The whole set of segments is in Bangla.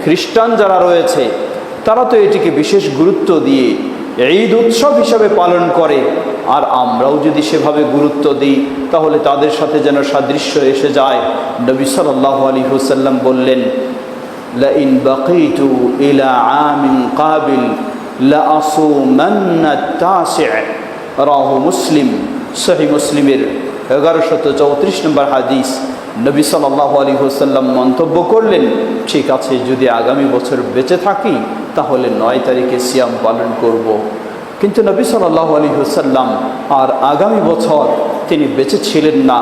খ্রিস্টান যারা রয়েছে তারা তো এটিকে বিশেষ গুরুত্ব দিয়ে ঈদ উৎসব হিসাবে পালন করে, আর আমরাও যদি সেভাবে গুরুত্ব দিই তাহলে তাদের সাথে যেন সাদৃশ্য এসে যায়। নবী সাল্লাল্লাহু আলাইহি ওয়াসাল্লাম বললেন, লা ইন বাকিতু ইলা আমিন কাবিল লা আসুমান্না তাসি', রাহু মুসলিম। সহিহ মুসলিমের 1134 নম্বর হাদিস। নবী সাল্লাল্লাহু আলাইহি ওয়াসাল্লাম মন্তব্য করলেন, ঠিক আছে, যদি আগামী বছর বেঁচে থাকি তাহলে 9 তারিখে সিয়াম পালন করব। কিন্তু নবী সাল্লাল্লাহু আলাইহি ওয়াসাল্লাম আর আগামী বছর তিনি বেঁচে ছিলেন না,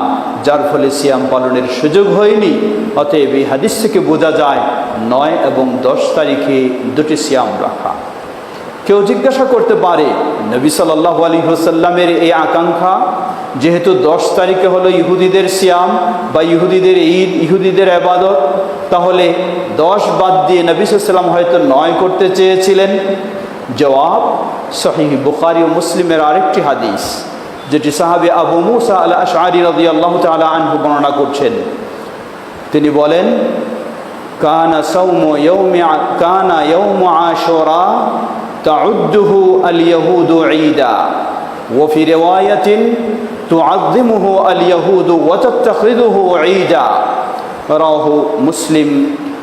যার ফলে সিয়াম পালনের সুযোগ হয়নি। অতএব এই হাদিস থেকে বোঝা যায় 9 এবং 10 তারিখে দুটি সিয়াম রাখা। কেউ জিজ্ঞাসা করতে পারে, নবী সাল্লাল্লাহু আলাইহি ওয়াসাল্লামের এই আকাঙ্ক্ষা, যেহেতু 10 তারিখে হলো ইহুদিদের সিয়াম বা ইহুদিদের ঈদ, ইহুদিদের ইবাদত, তাহলে 10 বাদ দিয়ে নবী সাল্লাল্লাহু আলাইহি ওয়াসাল্লাম হয়তো 9 করতে চেয়েছিলেন। জবাব, সহিহ বুখারী ও মুসলিমের আরেকটি হাদিস, যেটি সাহাবী আবু মুসা আল আশআরী রাদিয়াল্লাহু তাআলা আনহু বর্ণনা করছেন। তিনি বলেন, কানা ইয়াউমু আশুরা তাউদ্দুহু আল ইয়াহুদু ঈদা ওয়া ফি রিওয়ায়াতিন তুআযযিমুহু আল ইয়াহুদু ওয়া তাত্তাখিযুহু ঈদা, রাহু মুসলিম।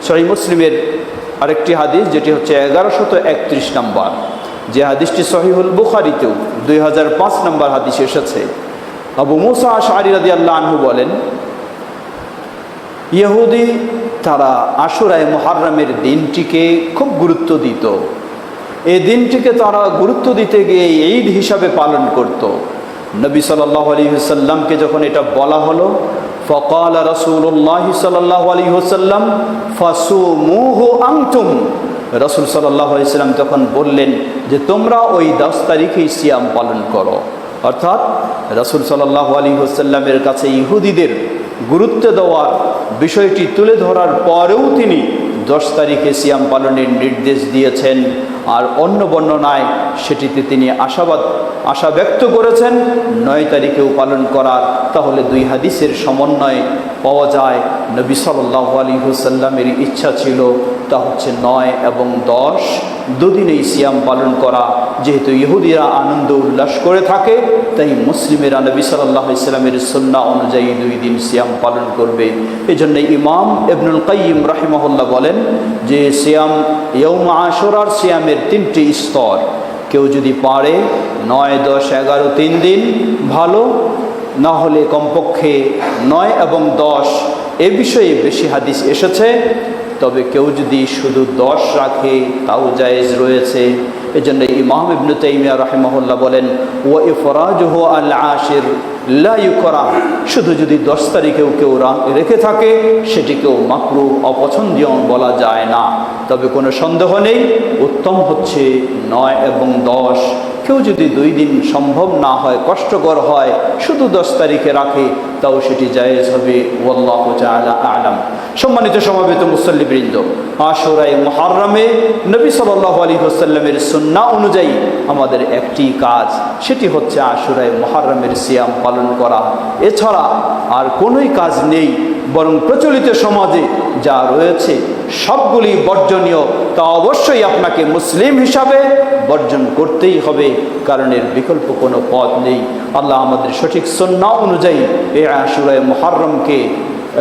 সহিহ মুসলিমের আরেকটি হাদিস, যেটি হচ্ছে 1131 নম্বর, যে হাদিসটি সহিহুল বুখারীতেও 2005 নম্বর হাদিস এসেছে। আবু মুসা আশআরী রাদিয়াল্লাহু আনহু বলেন, ইহুদি তারা আশুরায়ে মুহাররমের দিনটিকে খুব গুরুত্ব দিত। এই দিনটিকে তারা গুরুত্ব দিতে গিয়ে ঈদ হিসাবে পালন করত। নবী সাল্লাল্লাহু আলাইহি ওয়াসাল্লামকে যখন এটা বলা হলো, فقال رسول الله صلى الله عليه وسلم فصوموه أنتم, রাসূল সাল্লাল্লাহু আলাইহি ওয়াসাল্লাম তখন বললেন যে তোমরা ওই 10 তারিখেই সিয়াম পালন করো। অর্থাৎ রাসূল সাল্লাল্লাহু আলাইহি ওয়াসাল্লামের কাছে ইহুদিদের গুরুত্ব দেওয়ার বিষয়টি তুলে ধরার পরেও তিনি 10 তারিখে সিয়াম পালনের নির্দেশ দিয়েছেন। আর অন্য বর্ণনায় সেটিতে তিনি আশা ব্যক্ত করেছেন 9 তারিখেও পালন করার। তাহলে দুই হাদিসের সমন্বয় পাওয়া যায় নবী সাল্লাল্লাহু আলাইহি ওয়াসাল্লামের ইচ্ছা ছিল তা হচ্ছে 9 এবং 10 দুদিনেই সিয়াম পালন করা। যেহেতু ইহুদিরা আনন্দ উল্লাস করে থাকে, তাই মুসলিমেরা নবী সাল্লাল্লাহু আলাইহি ওয়াসাল্লামের সুন্নাহ অনুযায়ী 2 দিন সিয়াম পালন করবে। এজন্য ইমাম ইবনুল কাইয়িম রাহিমাহুল্লাহ বলেন যে সিয়াম ইয়াউম আশুরার সিয়ামের 3টি স্তর। কেউ যদি পারে 9, 10, 11 3 দিন ভালো, না হলে কমপক্ষে 9 এবং 10 এ বিষয়ে বেশি হাদিস এসেছে। তবে কেউ যদি শুধু 10 রাখে তাও জায়েজ রয়েছে। এজন্য ইমাম ইবনে তাইমিয়া রাহিমাহুল্লাহ বলেন, ওয়া ইফরাজুহু আল আশির লা ইউকরাহ, শুধু যদি 10 তারিখেও কেউ রেখে থাকে সেটিকেও মাকরুহ, অপছন্দনীয় বলা যায় না। তবে কোনো সন্দেহ নেই, উত্তম হচ্ছে 9 এবং 10। কেউ যদি 2 দিন সম্ভব না হয়, কষ্টকর হয়, শুধু 10 তারিখে রাখে, তাও সেটি জায়েজ হবে। ওয়াল্লাহু তাআলা আ'লাম। সম্মানিত সমবেত মুসল্লিবৃন্দ, আশুরায়ে মুহাররমে নবী সাল্লাল্লাহু আলাইহি ওয়াসাল্লামের সুন্নাহ অনুযায়ী আমাদের একটি কাজ, সেটি হচ্ছে আশুরায়ে মুহাররমের সিয়াম পালন করা। এছাড়া আর কোনোই কাজ নেই, বরং প্রচলিত সমাজে যা রয়েছে সবগুলি বর্জনীয়। তা অবশ্যই আপনাকে মুসলিম হিসাবে বর্জন করতেই হবে, কারণ এর বিকল্প কোনো পথ নেই। আল্লাহ আমাদের সঠিক সুন্নাহ অনুযায়ী এই আশুরায়ে মুহাররমকে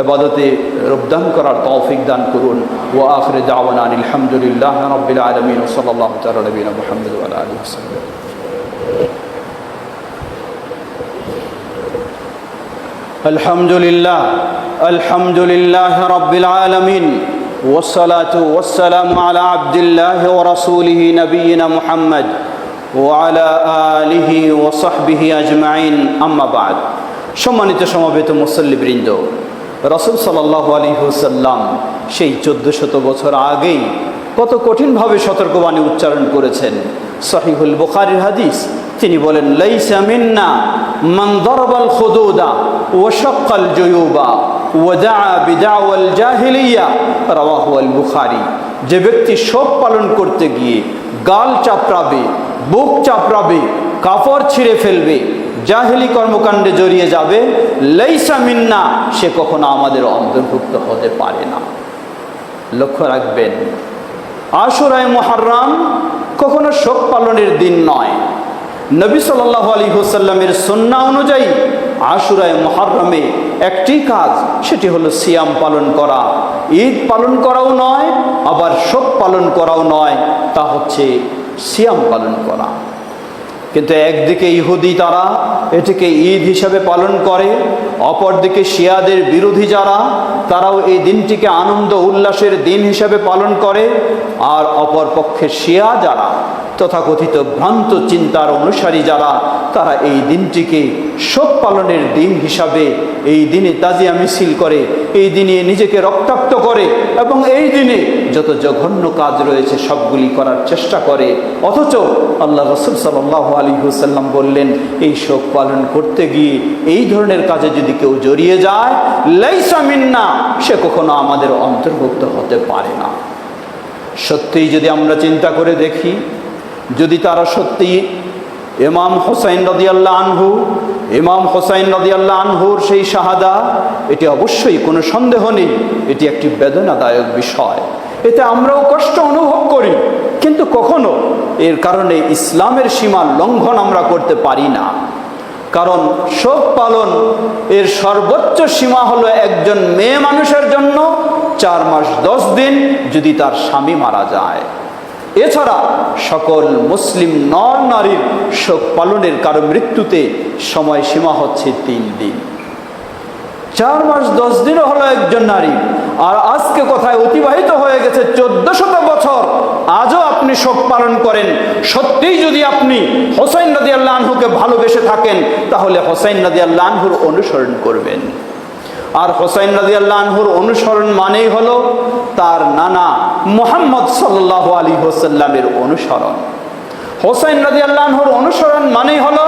ইবাদতে রূপদান করার তৌফিক দান করুন। ওয়া আখিরু দাওয়ানা আলহামদুলিল্লাহি রাব্বিল আলামিন ওয়া সাল্লাল্লাহু তাআলা আলা নবিয়িনা মুহাম্মদ ওয়া আলা আলিহি ওয়াসাল্লাম। আলহামদুলিল্লাহি রাব্বিল আলামিন ওয়াসসালাতু ওয়াসসালামু আলা আবদিল্লাহি ওয়া রাসূলিহি নবিয়িনা মুহাম্মদ ওয়া আলা আলিহি ওয়া সাহবিহি আজমাইন, আম্মা বা'দ। সম্মানিত সমবেত মুসল্লিবৃন্দ, রাসূল সাল্লাল্লাহু আলাইহি ওয়াসাল্লাম সেই 1400 বছর আগেই কত কঠিনভাবে সতর্কবাণী উচ্চারণ করেছেন। সহিহুল বুখারীর হাদিস, তিনি বলেন, লাইসা মিন্না মান দারাবাল খুদুদা ওয়া শাক্কাল জুয়ুবা ওয়া দাআ বিদাওয়াল জাহিলিয়া, রাওয়াহু আল বুখারী। যে ব্যক্তি শোক পালন করতে গিয়ে গাল চাপড়াবে, বুক চাপড়াবে, কাপড় ছিঁড়ে ফেলবে, জাহিলি কর্মকাণ্ডে জড়িয়ে যাবে, লাইসা মিন্না, সে কখনো আমাদের অন্তর্ভুক্ত হতে পারে না। লক্ষ্য রাখবেন, আশুরায়ে মুহররম কখনো শোক পালনের দিন নয়। নবী সাল্লাল্লাহু আলাইহি ওয়াসাল্লামের সুন্নাহ অনুযায়ী আশুরায়ে মুহররমে একটি কাজ, সেটি হলো সিয়াম পালন করা। ঈদ পালন করাও নয়, আবার শোক পালন করাও নয়, তা হচ্ছে সিয়াম পালন করা। কিন্তু একদিকে ইহুদি তারা এটিকে ঈদ হিসাবে পালন করে, অপরদিকে শিয়াদের বিরোধী যারা, তারাও এই দিনটিকে আনন্দ উল্লাসের দিন হিসাবে পালন করে। আর অপর পক্ষে শিয়া যারা, তথাকথিত ভ্রান্ত চিন্তার অনুসারী যারা, তারা এই দিনটিকে শোক পালনের দিন হিসাবে এই দিনে তাজিয়া মিছিল করে, এই দিনে নিজেকে রক্তাক্ত করে এবং এই দিনে যত জঘন্য কাজ রয়েছে সবগুলি করার চেষ্টা করে। অথচ আল্লাহ রাসূল সাল্লাল্লাহু আলাইহি ওয়াসাল্লাম বললেন, এই শোক পালন করতে গিয়ে এই ধরনের কাজে যদি কেউ জড়িয়ে যায়, লাইসা মিন্না, সে কখনো আমাদের অন্তর্ভুক্ত হতে পারে না। সত্যিই যদি আমরা চিন্তা করে দেখি, যদি তারা সত্যি ইমাম হুসাইন রাদিয়াল্লাহু আনহুর সেই শাহাদা, এটি অবশ্যই কোনো সন্দেহ নেই, এটি একটি বেদনাদায়ক বিষয়, এতে আমরাও কষ্ট অনুভব করি, কিন্তু কখনো এর কারণে ইসলামের সীমা লঙ্ঘন আমরা করতে পারি না। কারণ শোক পালন এর সর্বোচ্চ সীমা হলো একজন মেয়ে মানুষের জন্য 4 মাস 10 দিন যদি তার স্বামী মারা যায়। এছাড়া সকল মুসলিম নর নারীর শোক পালনের কারো মৃত্যুতে সময়সীমা হচ্ছে 3 দিন। 4 মাস 10 দিনও হলো একজন নারী, আর আজকে কোথায় অতিবাহিত হয়ে গেছে 1400 বছর, আজও আপনি শোক পালন করেন। সত্যিই যদি আপনি হোসাইন রাদিয়াল্লাহু আনহুকে ভালোবেসে থাকেন, তাহলে হোসাইন রাদিয়াল্লাহু আনহুর অনুসরণ করবেন। আর হোসাইন রাদিয়াল্লাহু আনহুর অনুসরণ মানেই হলো তার নানা মুহাম্মদ সাল্লাল্লাহু আলাইহি ওয়াসাল্লামের অনুসরণ। হোসাইন রাদিয়াল্লাহু আনহুর অনুসরণ মানেই হলো